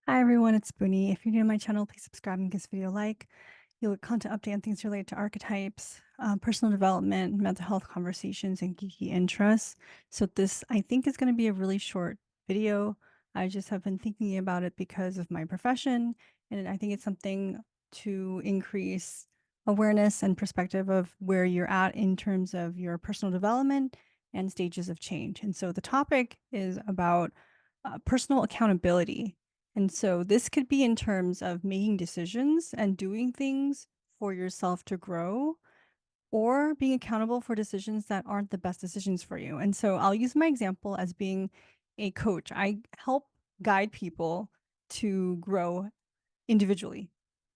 Hi everyone, it's Booney. If you're new to my channel, please subscribe and give this video a like. You'll get content update on things related to archetypes, personal development, mental health conversations, and geeky interests. So this, I think, is going to be a really short video. I just have been thinking about it because of my profession, and I think it's something to increase awareness and perspective of where you're at in terms of your personal development and stages of change. And so the topic is about personal accountability. And so this could be in terms of making decisions and doing things for yourself to grow, or being accountable for decisions that aren't the best decisions for you. And so I'll use my example as being a coach. I help guide people to grow individually.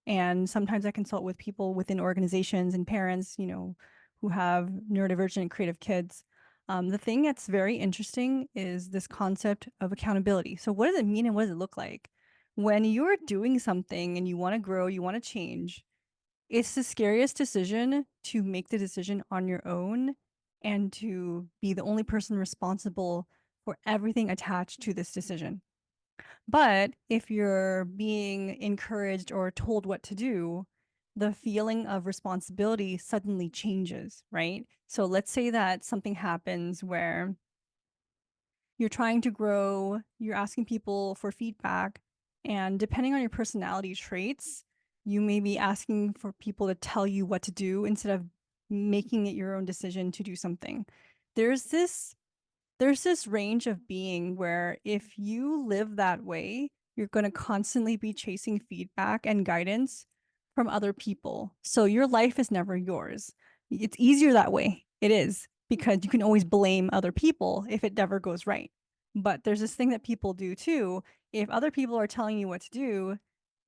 And sometimes I consult with people within organizations and parents, who have neurodivergent creative kids. The thing that's very interesting is this concept of accountability. So what does it mean and what does it look like? When you're doing something and you want to grow, you want to change, it's the scariest decision to make the decision on your own and to be the only person responsible for everything attached to this decision. But if you're being encouraged or told what to do, the feeling of responsibility suddenly changes, right? So let's say that something happens where you're trying to grow, you're asking people for feedback, and depending on your personality traits, you may be asking for people to tell you what to do instead of making it your own decision to do something. There's this there's this range of being where if you live that way, you're going to constantly be chasing feedback and guidance from other people. So your life is never yours. It's easier that way. It is, because you can always blame other people if it never goes right. But there's this thing that people do too. If other people are telling you what to do,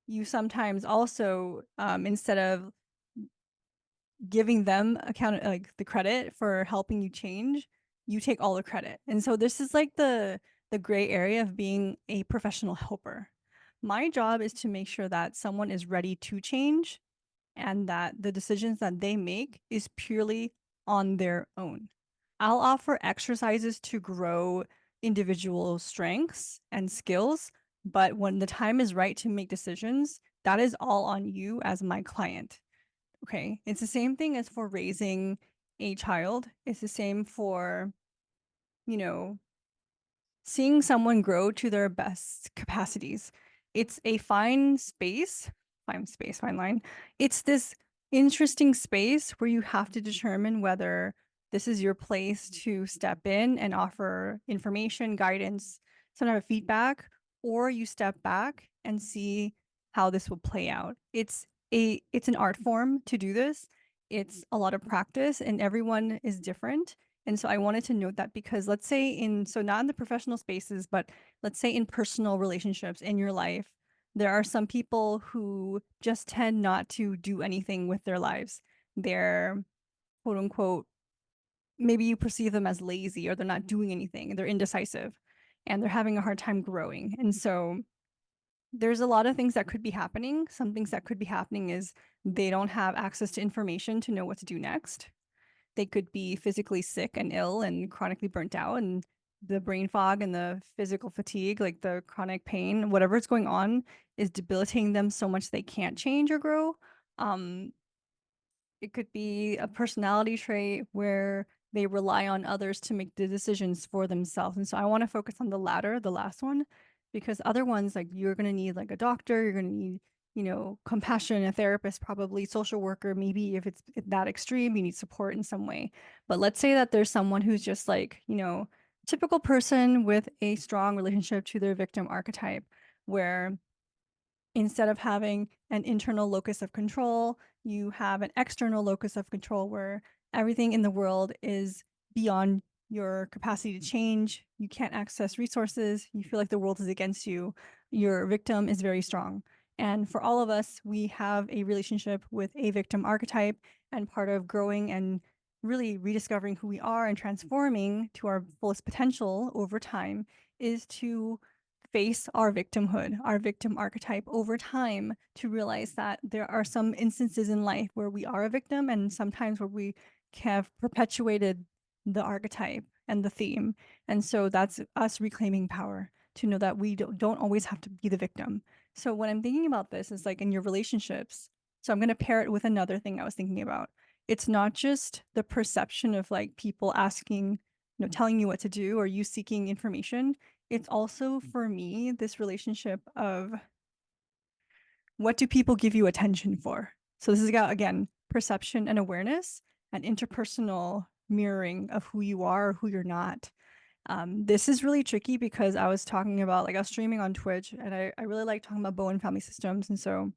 you sometimes also, instead of giving them like the credit for helping you change, you take all the credit. And so this is like the gray area of being a professional helper. My job is to make sure that someone is ready to change and that the decisions that they make is purely on their own. I'll offer exercises to grow individual strengths and skills, but when the time is right to make decisions, that is all on you as my client. Okay, it's the same thing as for raising a child. It's the same for, you know, seeing someone grow to their best capacities. It's a fine line. It's this interesting space where you have to determine whether this is your place to step in and offer information, guidance, some type of feedback, or you step back and see how this will play out. It's an art form to do this. It's a lot of practice and everyone is different. And so I wanted to note that because let's say so not in the professional spaces, but let's say in personal relationships in your life, there are some people who just tend not to do anything with their lives. They're quote unquote, maybe you perceive them as lazy or they're not doing anything, they're indecisive and they're having a hard time growing. And so there's a lot of things that could be happening. Some things that could be happening is they don't have access to information to know what to do next. They could be physically sick and ill and chronically burnt out, and the brain fog and the physical fatigue, like the chronic pain, whatever's going on is debilitating them so much they can't change or grow. It could be a personality trait where they rely on others to make the decisions for themselves. And so I want to focus on the latter, the last one, because other ones, like you're going to need like a doctor, you're going to need, compassion, a therapist, probably social worker. Maybe if it's that extreme, you need support in some way. But let's say that there's someone who's just like, typical person with a strong relationship to their victim archetype, where instead of having an internal locus of control, you have an external locus of control where everything in the world is beyond your capacity to change. You can't access resources. You feel like the world is against you. Your victim is very strong. And for all of us, we have a relationship with a victim archetype, and part of growing and really rediscovering who we are and transforming to our fullest potential over time is to face our victimhood, our victim archetype over time, to realize that there are some instances in life where we are a victim and sometimes where we have perpetuated the archetype and the theme. And so that's us reclaiming power to know that we don't always have to be the victim. So when I'm thinking about this is like in your relationships. So I'm going to pair it with another thing I was thinking about. It's not just the perception of like people asking, telling you what to do or you seeking information. It's also for me this relationship of what do people give you attention for? So this is about, again, perception and awareness and interpersonal mirroring of who you are or who you're not. This is really tricky because I was talking about, like, I was streaming on Twitch and I really like talking about Bowen family systems. And so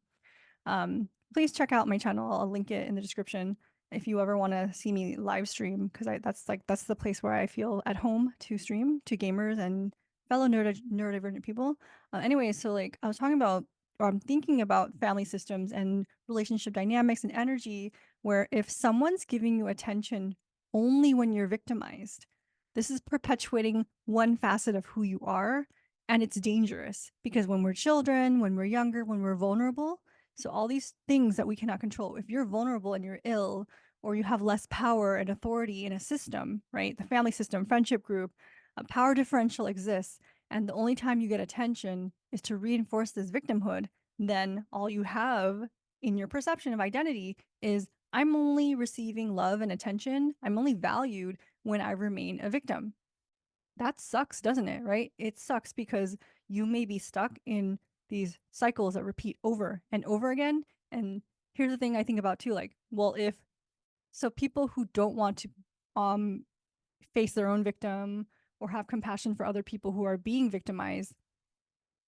please check out my channel. I'll link it in the description if you ever want to see me live stream, because that's the place where I feel at home to stream to gamers and fellow neurodivergent people. Anyway, so like I was talking about, or I'm thinking about family systems and relationship dynamics and energy, where if someone's giving you attention only when you're victimized, this is perpetuating one facet of who you are. And it's dangerous because when we're children, when we're younger, when we're vulnerable, so all these things that we cannot control, if you're vulnerable and you're ill, or you have less power and authority in a system, right? The family system, friendship group, a power differential exists. And the only time you get attention is to reinforce this victimhood. Then all you have in your perception of identity is I'm only receiving love and attention. I'm only valued when I remain a victim. That sucks, doesn't it? Right? It sucks because you may be stuck in these cycles that repeat over and over again. And here's the thing I think about too, like, well, if so people who don't want to um face their own victim or have compassion for other people who are being victimized,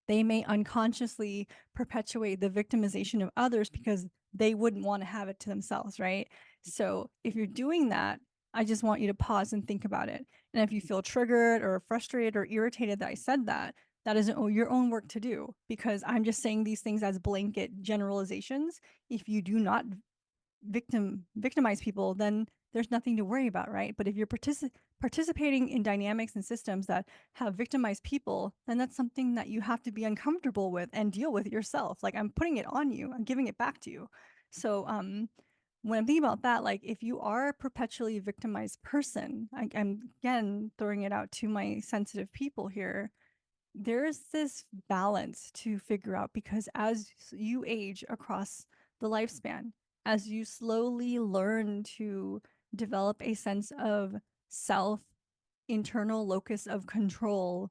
they may unconsciously perpetuate the victimization of others because they wouldn't want to have it to themselves, right? So if you're doing that, I just want you to pause and think about it. And if you feel triggered or frustrated or irritated that I said that, that is your own work to do, because I'm just saying these things as blanket generalizations. If you do not victimize people, then there's nothing to worry about, right? But if you're participating in dynamics and systems that have victimized people, then that's something that you have to be uncomfortable with and deal with yourself. Like, I'm putting it on you, I'm giving it back to you. So when I'm thinking about that, like, if you are a perpetually victimized person, I'm again throwing it out to my sensitive people here, there's this balance to figure out, because as you age across the lifespan, as you slowly learn to develop a sense of self, internal locus of control,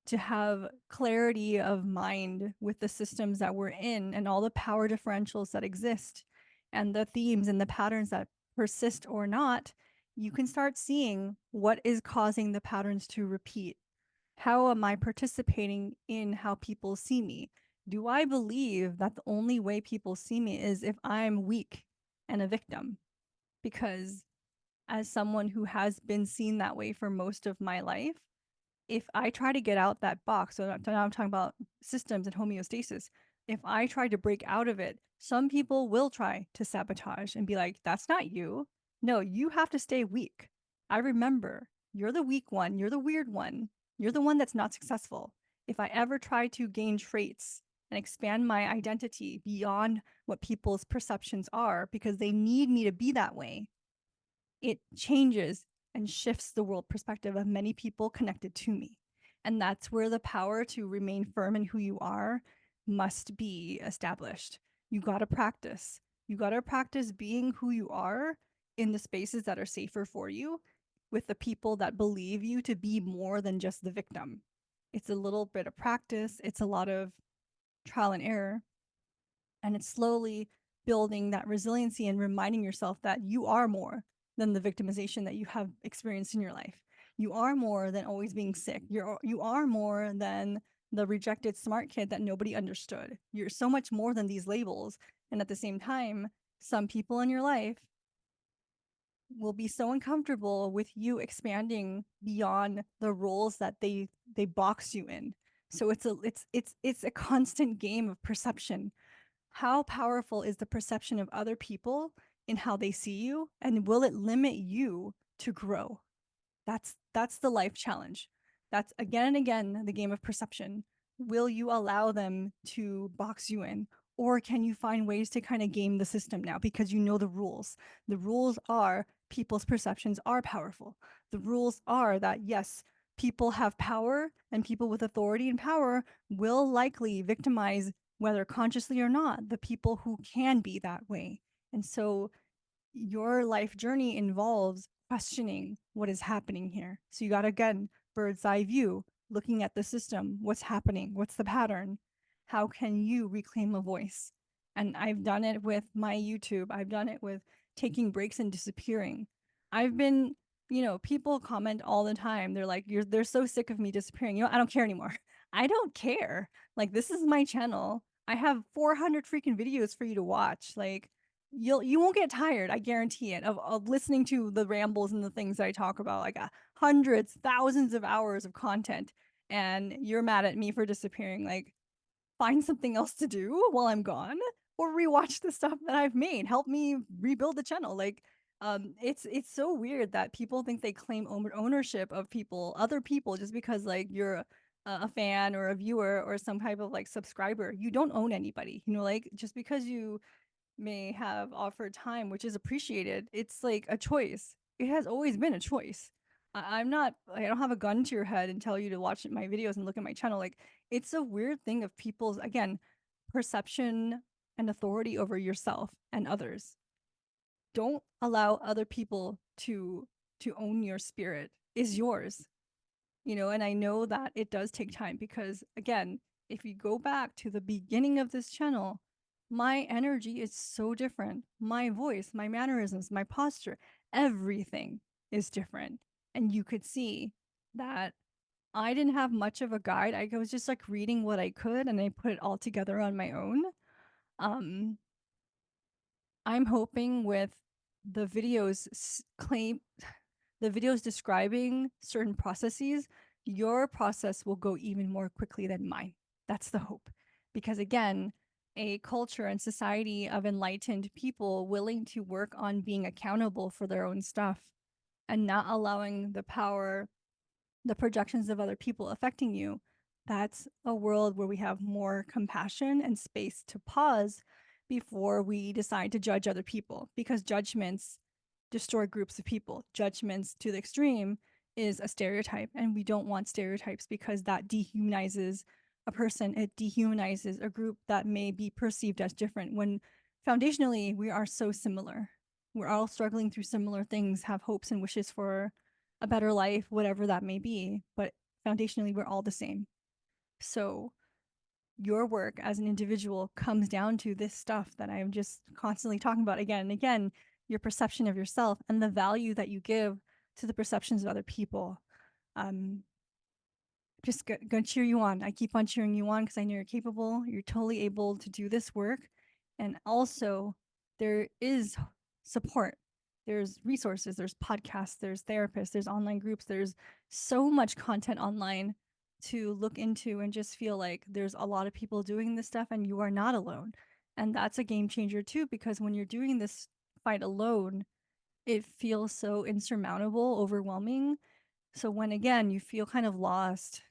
to have clarity of mind with the systems that we're in and all the power differentials that exist and the themes and the patterns that persist or not, you can start seeing what is causing the patterns to repeat. How am I participating in how people see me? Do I believe that the only way people see me is if I'm weak and a victim? Because as someone who has been seen that way for most of my life, if I try to get out that box, so now I'm talking about systems and homeostasis, if I try to break out of it, some people will try to sabotage and be like, that's not you. No, you have to stay weak. I remember you're the weak one, you're the weird one, you're the one that's not successful. If I ever try to gain traits and expand my identity beyond what people's perceptions are because they need me to be that way, it changes and shifts the world perspective of many people connected to me. And that's where the power to remain firm in who you are must be established. You got to practice. You got to practice being who you are in the spaces that are safer for you with the people that believe you to be more than just the victim. It's a little bit of practice, it's a lot of trial and error, and it's slowly building that resiliency and reminding yourself that you are more than the victimization that you have experienced in your life. You are more than always being sick. You are more than the rejected smart kid that nobody understood. You're so much more than these labels. And at the same time, some people in your life will be so uncomfortable with you expanding beyond the roles that they box you in. So it's a constant game of perception. How powerful is the perception of other people in how they see you, and will it limit you to grow? That's the life challenge. That's again and again the game of perception. Will you allow them to box you in, or can you find ways to kind of game the system now because you know the rules? The rules are people's perceptions are powerful. The rules are that yes, People have power, and people with authority and power will likely victimize, whether consciously or not, the people who can be that way. And so your life journey involves questioning what is happening here. So you got to, again, bird's eye view, looking at the system, what's happening, what's the pattern, how can you reclaim a voice? And I've done it with my YouTube, I've done it with taking breaks and disappearing. I've been, people comment all the time. They're like, they're so sick of me disappearing. I don't care anymore. I don't care. Like, this is my channel. I have 400 freaking videos for you to watch. Like, you won't get tired, I guarantee it, of listening to the rambles and the things that I talk about, like hundreds, thousands of hours of content, and you're mad at me for disappearing. Like, find something else to do while I'm gone, or rewatch the stuff that I've made. Help me rebuild the channel. Like, it's so weird that people think they claim ownership of other people, just because like you're a fan or a viewer or some type of like subscriber. You don't own anybody. Like, just because you may have offered time, which is appreciated, it's like a choice. It has always been a choice. I'm not, I don't have a gun to your head and tell you to watch my videos and look at my channel. Like, it's a weird thing of people's, again, perception and authority over yourself and others. Don't allow other people to own your spirit. Is yours. And I know that it does take time, because again, if you go back to the beginning of this channel, my energy is so different. My voice, my mannerisms, my posture, everything is different. And you could see that I didn't have much of a guide. I was just like reading what I could, and I put it all together on my own. Um, I'm hoping with the the videos describing certain processes, your process will go even more quickly than mine. That's the hope. Because again, a culture and society of enlightened people willing to work on being accountable for their own stuff and not allowing the projections of other people affecting you, that's a world where we have more compassion and space to pause before we decide to judge other people, because judgments destroy groups of people. Judgments to the extreme is a stereotype, and we don't want stereotypes, because that dehumanizes a person. It dehumanizes a group that may be perceived as different, when foundationally we are so similar. We're all struggling through similar things, have hopes and wishes for a better life, whatever that may be, but foundationally we're all the same. So your work as an individual comes down to this stuff that I'm just constantly talking about again and again, your perception of yourself and the value that you give to the perceptions of other people. Just gonna cheer you on. I keep on cheering you on because I know you're capable. You're totally able to do this work. And also, there is support. There's resources, there's podcasts, there's therapists, there's online groups, there's so much content online to look into, and just feel like there's a lot of people doing this stuff and you are not alone. And that's a game changer too, because when you're doing this fight alone, it feels so insurmountable, overwhelming. So when again you feel kind of lost,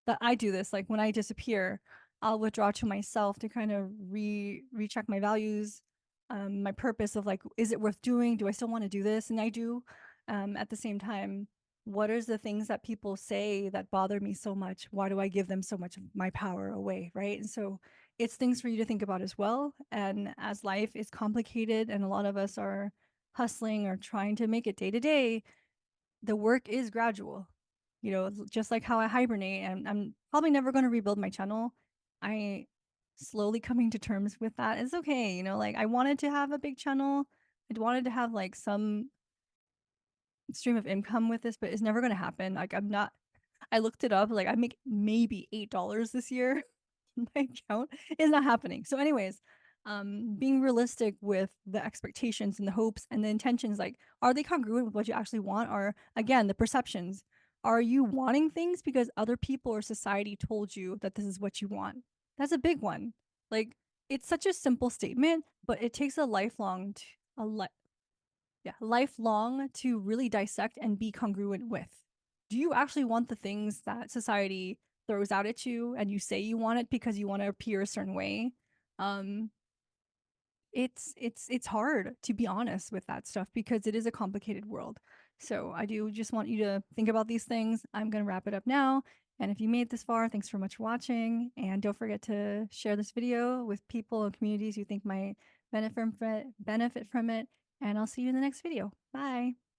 that I do this, like when I disappear, I'll withdraw to myself to kind of recheck my values, my purpose of like, is it worth doing? Do I still want to do this? And I do. At the same time, what is the things that people say that bother me so much? Why do I give them so much of my power away? Right. And so it's things for you to think about as well. And as life is complicated and a lot of us are hustling or trying to make it day to day, the work is gradual. Just like how I hibernate, and I'm probably never going to rebuild my channel. I slowly coming to terms with that. It's okay. Like, I wanted to have a big channel. I wanted to have like some stream of income with this, but it's never going to happen. Like, I looked it up, like I make maybe $8 this year. My account is not happening. So anyways, being realistic with the expectations and the hopes and the intentions, like, are they congruent with what you actually want? Or again, the perceptions, are you wanting things because other people or society told you that this is what you want? That's a big one. Like, it's such a simple statement, but it takes a lifelong to really dissect and be congruent with. Do you actually want the things that society throws out at you and you say you want it because you want to appear a certain way? It's hard to be honest with that stuff, because it is a complicated world. So I do just want you to think about these things. I'm going to wrap it up now. And if you made it this far, thanks so much for watching. And don't forget to share this video with people and communities you think might benefit from it. And I'll see you in the next video. Bye.